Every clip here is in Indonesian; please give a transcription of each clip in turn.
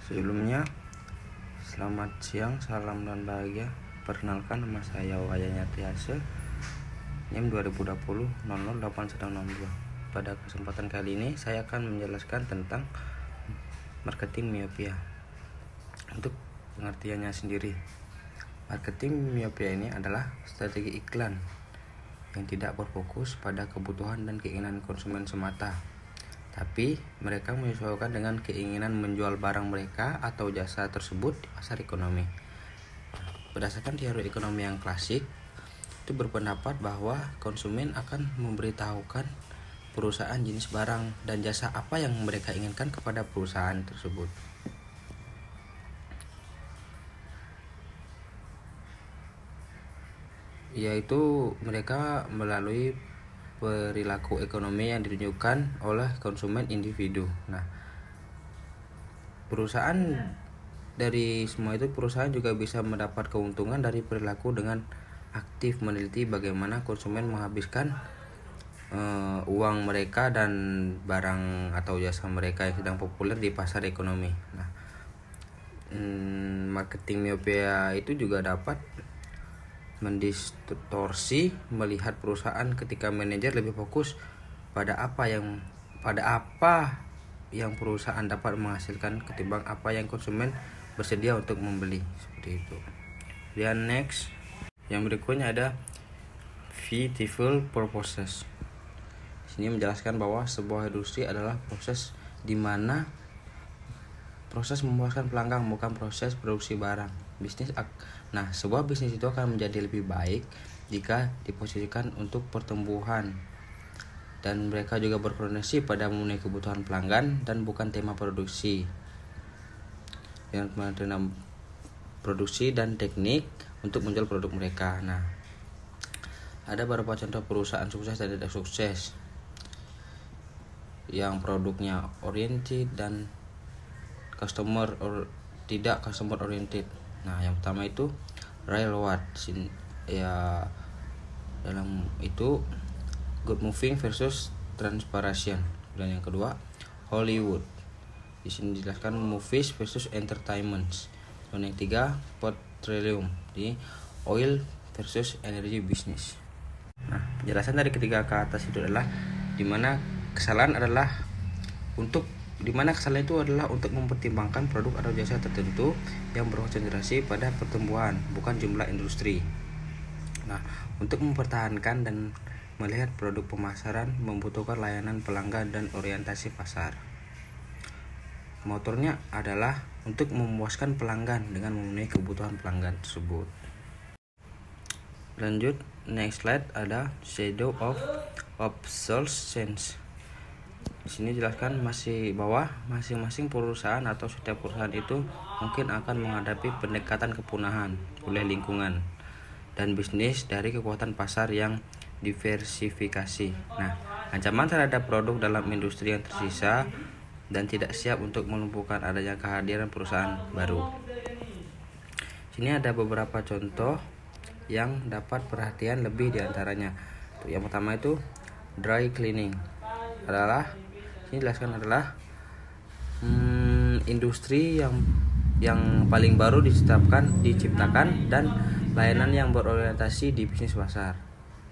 Sebelumnya, selamat siang, salam dan bahagia. Perkenalkan, nama saya Wayanya Tiase, NIM 2020 008162. Pada kesempatan kali ini, saya akan menjelaskan tentang marketing miopia. Untuk pengertiannya sendiri, marketing miopia ini adalah strategi iklan yang tidak berfokus pada kebutuhan dan keinginan konsumen semata, tapi mereka menyesuaikan dengan keinginan menjual barang mereka atau jasa tersebut di pasar ekonomi. Berdasarkan teori ekonomi yang klasik, itu berpendapat bahwa konsumen akan memberitahukan perusahaan jenis barang dan jasa apa yang mereka inginkan kepada perusahaan tersebut. Yaitu mereka melalui perilaku ekonomi yang ditunjukkan oleh konsumen individu. Nah, perusahaan dari semua itu, perusahaan juga bisa mendapat keuntungan dari perilaku dengan aktif meneliti bagaimana konsumen menghabiskan uang mereka dan barang atau jasa mereka yang sedang populer di pasar ekonomi. Nah, marketing miopia itu juga dapat mendistorsi melihat perusahaan ketika manajer lebih fokus pada apa yang perusahaan dapat menghasilkan ketimbang apa yang konsumen bersedia untuk membeli, seperti itu. Dan next, yang berikutnya ada Beautiful Purposes. Sini menjelaskan bahwa sebuah industri adalah proses di mana proses memuaskan pelanggan, bukan proses produksi barang. Sebuah bisnis itu akan menjadi lebih baik jika diposisikan untuk pertumbuhan, dan mereka juga berorientasi pada memenuhi kebutuhan pelanggan dan bukan tema produksi. Yang dengan produksi dan teknik untuk menjual produk mereka. Nah, ada beberapa contoh perusahaan sukses dan tidak sukses yang produknya oriented dan tidak customer oriented. Nah, yang pertama itu Railway, ya dalam itu Good Moving versus Transportation. Dan yang kedua Hollywood, di sini dijelaskan movies versus entertainment. Dan yang ketiga Petroleum, di oil versus energy business. Nah, penjelasan dari ketiga ke atas itu adalah dimana kesalahan itu adalah untuk mempertimbangkan produk atau jasa tertentu yang berkonsentrasi pada pertumbuhan, bukan jumlah industri. Nah, untuk mempertahankan dan melihat produk pemasaran membutuhkan layanan pelanggan dan orientasi pasar. Motornya adalah untuk memuaskan pelanggan dengan memenuhi kebutuhan pelanggan tersebut. Lanjut, next slide ada Shadow of Obsolescence. Di sini jelaskan bahwa masing-masing perusahaan atau setiap perusahaan itu mungkin akan menghadapi pendekatan kepunahan oleh lingkungan dan bisnis dari kekuatan pasar yang diversifikasi. Nah, ancaman terhadap produk dalam industri yang tersisa dan tidak siap untuk melumpuhkan adanya kehadiran perusahaan baru. Sini ada beberapa contoh yang dapat perhatian lebih diantaranya. Yang pertama itu dry cleaning adalah industri yang paling baru diciptakan dan layanan yang berorientasi di bisnis pasar.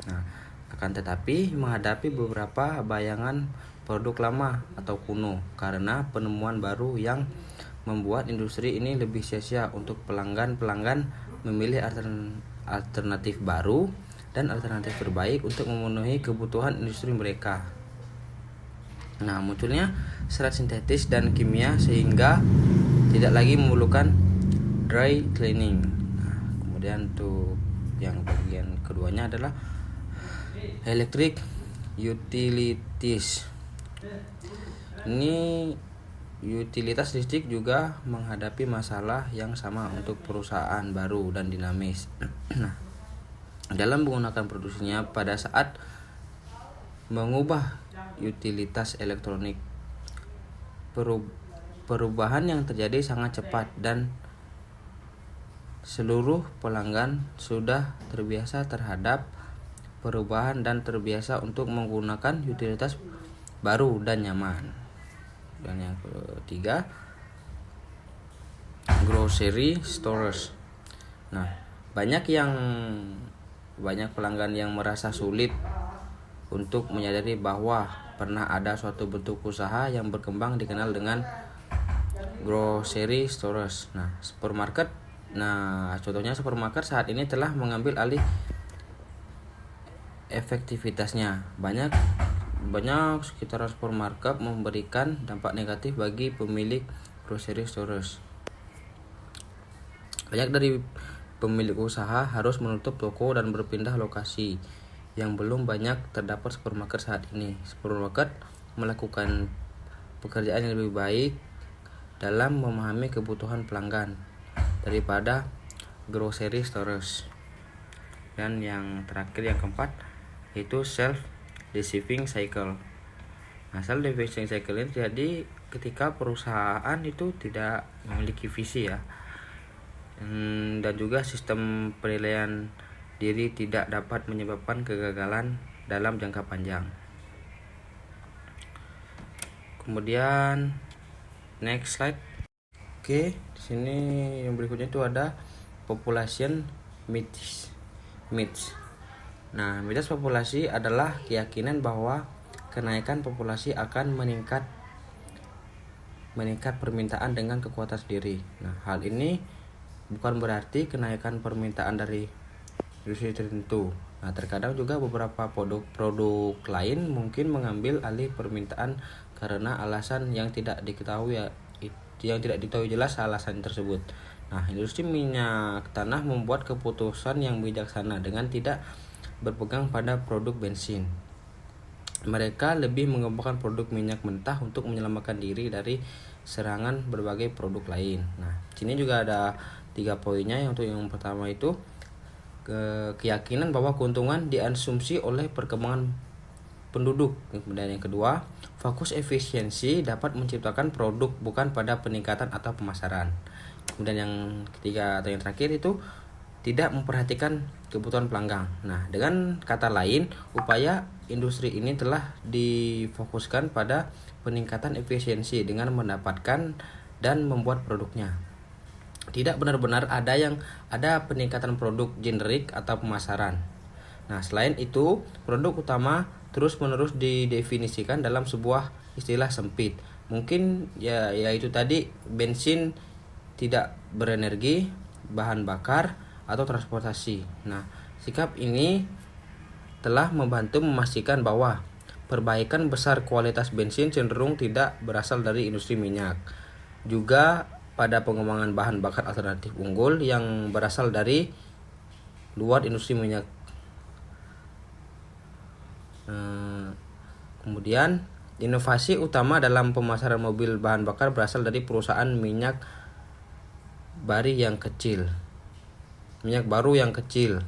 Nah, akan tetapi menghadapi beberapa bayangan produk lama atau kuno karena penemuan baru yang membuat industri ini lebih sia-sia untuk pelanggan memilih alternatif baru dan alternatif terbaik untuk memenuhi kebutuhan industri mereka. Nah, munculnya serat sintetis dan kimia sehingga tidak lagi memerlukan dry cleaning. Nah, kemudian tuh yang bagian keduanya adalah electric utilities. Ini utilitas listrik juga menghadapi masalah yang sama untuk perusahaan baru dan dinamis. Nah, dalam menggunakan produksinya pada saat mengubah utilitas elektronik, perubahan yang terjadi sangat cepat dan seluruh pelanggan sudah terbiasa terhadap perubahan dan terbiasa untuk menggunakan utilitas baru dan nyaman. Dan yang ketiga grocery stores. Nah, banyak pelanggan yang merasa sulit untuk menyadari bahwa pernah ada suatu bentuk usaha yang berkembang dikenal dengan grocery stores. Nah, contohnya supermarket saat ini telah mengambil alih efektivitasnya. Banyak sekitaran supermarket memberikan dampak negatif bagi pemilik grocery stores. Banyak dari pemilik usaha harus menutup toko dan berpindah lokasi. Yang belum banyak terdapat supermarket saat ini. Supermarket melakukan pekerjaan yang lebih baik dalam memahami kebutuhan pelanggan daripada grocery stores. Dan yang terakhir, yang keempat, yaitu self-deceiving cycle. Nah, self-deceiving cycle ini terjadi ketika perusahaan itu tidak memiliki visi ya, dan juga sistem penilaian diri tidak dapat menyebabkan kegagalan dalam jangka panjang. Kemudian next slide. Oke, di sini yang berikutnya itu ada population myths. Nah, mitos populasi adalah keyakinan bahwa kenaikan populasi akan meningkat permintaan dengan kekuatan sendiri. Nah, hal ini bukan berarti kenaikan permintaan dari industri tertentu. Nah, terkadang juga beberapa produk lain mungkin mengambil alih permintaan karena alasan yang tidak diketahui jelas alasan tersebut. Nah, industri minyak tanah membuat keputusan yang bijaksana dengan tidak berpegang pada produk bensin. Mereka lebih mengembangkan produk minyak mentah untuk menyelamatkan diri dari serangan berbagai produk lain. Nah, sini juga ada 3 poinnya. Untuk yang pertama itu keyakinan bahwa keuntungan diasumsi oleh perkembangan penduduk. Kemudian yang kedua, fokus efisiensi dapat menciptakan produk bukan pada peningkatan atau pemasaran. Kemudian yang ketiga atau yang terakhir itu tidak memperhatikan kebutuhan pelanggan. Nah, dengan kata lain, upaya industri ini telah difokuskan pada peningkatan efisiensi dengan mendapatkan dan membuat produknya. Tidak benar-benar ada peningkatan produk generik atau pemasaran. Nah, selain itu, produk utama terus-menerus didefinisikan dalam sebuah istilah sempit. Mungkin yaitu tadi bensin tidak berenergi, bahan bakar, atau transportasi. Nah, sikap ini telah membantu memastikan bahwa perbaikan besar kualitas bensin cenderung tidak berasal dari industri minyak. Juga pada pengembangan bahan bakar alternatif unggul yang berasal dari luar industri minyak. Kemudian inovasi utama dalam pemasaran mobil bahan bakar berasal dari perusahaan minyak baru yang kecil,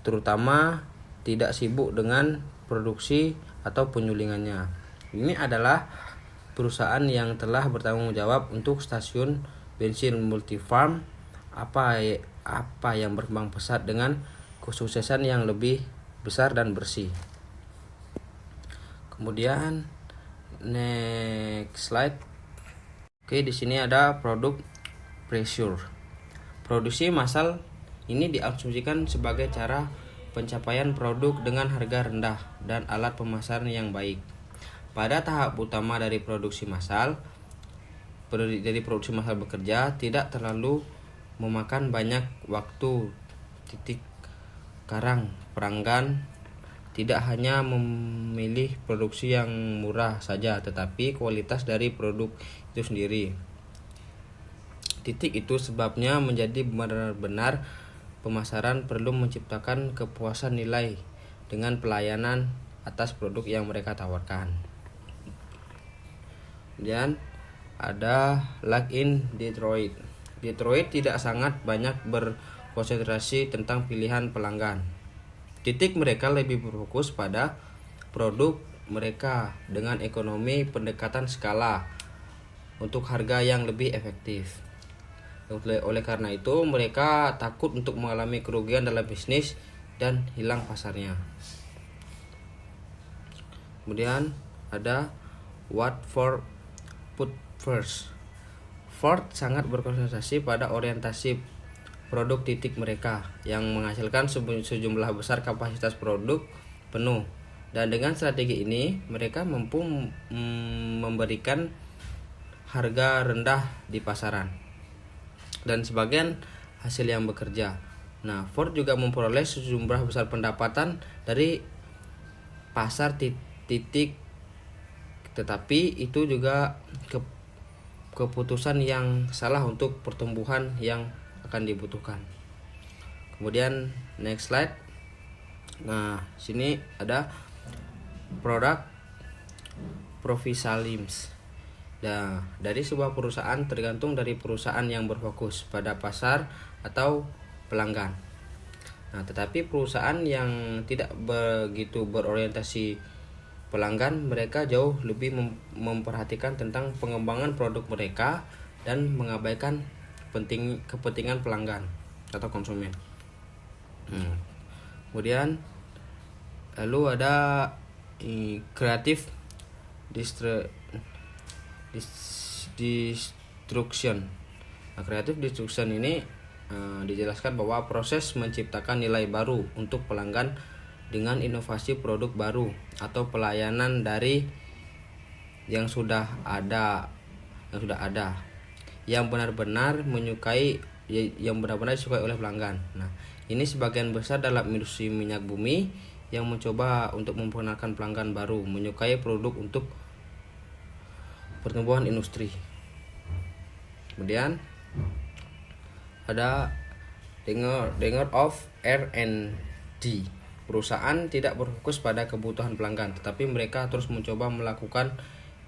terutama tidak sibuk dengan produksi atau penyulingannya. Ini adalah perusahaan yang telah bertanggung jawab untuk stasiun bensin Multifarm apa yang berkembang pesat dengan kesuksesan yang lebih besar dan bersih. Kemudian next slide. Oke, di sini ada produk pressure. Produksi massal ini diasumsikan sebagai cara pencapaian produk dengan harga rendah dan alat pemasaran yang baik. Pada tahap utama dari produksi massal bekerja tidak terlalu memakan banyak waktu. Pelanggan tidak hanya memilih produksi yang murah saja, tetapi kualitas dari produk itu sendiri. Itu sebabnya menjadi benar-benar pemasaran perlu menciptakan kepuasan nilai dengan pelayanan atas produk yang mereka tawarkan. Kemudian ada like in Detroit. Detroit tidak sangat banyak berkonsentrasi tentang pilihan pelanggan. Mereka lebih berfokus pada produk mereka dengan ekonomi pendekatan skala untuk harga yang lebih efektif. Oleh karena itu, mereka takut untuk mengalami kerugian dalam bisnis dan hilang pasarnya. Kemudian ada what for put first. Ford sangat berkonsentrasi pada orientasi produk titik mereka yang menghasilkan sejumlah besar kapasitas produk penuh. Dan dengan strategi ini mereka mampu memberikan harga rendah di pasaran dan sebagian hasil yang bekerja. Nah, Ford juga memperoleh sejumlah besar pendapatan dari pasar titik, tetapi itu juga keputusan yang salah untuk pertumbuhan yang akan dibutuhkan. Kemudian next slide. Nah, sini ada produk Provinsalims. Nah, dari sebuah perusahaan tergantung dari perusahaan yang berfokus pada pasar atau pelanggan. Nah, tetapi perusahaan yang tidak begitu berorientasi pelanggan, mereka jauh lebih memperhatikan tentang pengembangan produk mereka dan mengabaikan kepentingan pelanggan atau konsumen. Kemudian lalu ada creative destruction. Nah, creative destruction ini dijelaskan bahwa proses menciptakan nilai baru untuk pelanggan dengan inovasi produk baru atau pelayanan dari yang sudah ada yang benar-benar disukai oleh pelanggan. Nah, ini sebagian besar dalam industri minyak bumi yang mencoba untuk memperkenalkan pelanggan baru menyukai produk untuk pertumbuhan industri. Kemudian ada Denger of R&D. Perusahaan tidak berfokus pada kebutuhan pelanggan, tetapi mereka terus mencoba melakukan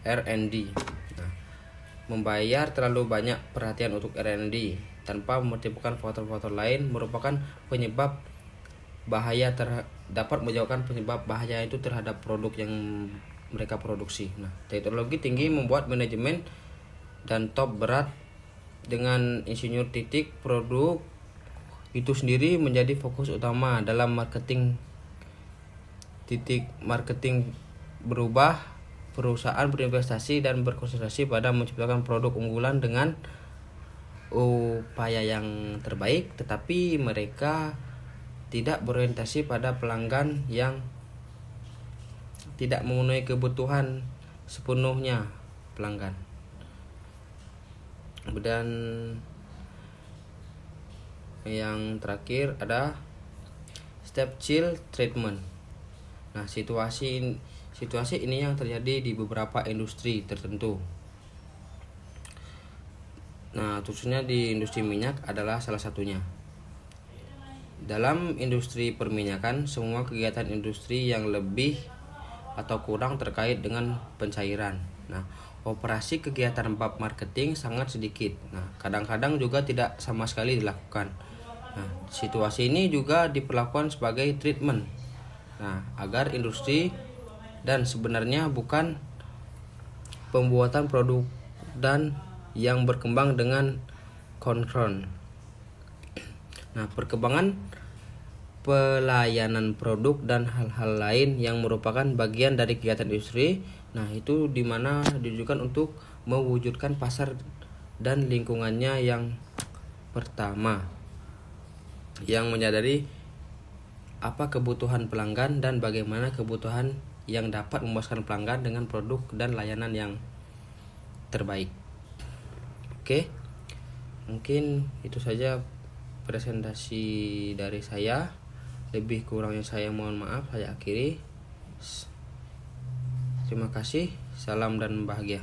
R&D. Nah, membayar terlalu banyak perhatian untuk R&D tanpa mempertimbangkan faktor-faktor lain merupakan penyebab bahaya dapat menyebabkan penyebab bahaya itu terhadap produk yang mereka produksi. Nah, teknologi tinggi membuat manajemen dan top berat dengan insinyur titik produk itu sendiri menjadi fokus utama dalam marketing. Marketing berubah, perusahaan berinvestasi dan berkonsentrasi pada menciptakan produk unggulan dengan upaya yang terbaik, tetapi mereka tidak berorientasi pada pelanggan yang tidak memenuhi kebutuhan sepenuhnya pelanggan. Kemudian yang terakhir ada step-child treatment. Nah, situasi ini yang terjadi di beberapa industri tertentu. Nah, khususnya di industri minyak adalah salah satunya. Dalam industri perminyakan, semua kegiatan industri yang lebih atau kurang terkait dengan pencairan. Nah, operasi kegiatan bab marketing sangat sedikit. Nah, kadang-kadang juga tidak sama sekali dilakukan. Nah, situasi ini juga diperlakukan sebagai treatment. Nah, agar industri dan sebenarnya bukan pembuatan produk dan yang berkembang dengan concern. Nah, perkembangan pelayanan produk dan hal-hal lain yang merupakan bagian dari kegiatan industri. Nah, itu dimana ditujukan untuk mewujudkan pasar dan lingkungannya yang pertama, yang menyadari apa kebutuhan pelanggan dan bagaimana kebutuhan yang dapat memuaskan pelanggan dengan produk dan layanan yang terbaik. Oke, mungkin itu saja presentasi dari saya. Lebih kurangnya saya mohon maaf, saya akhiri. Terima kasih, salam dan bahagia.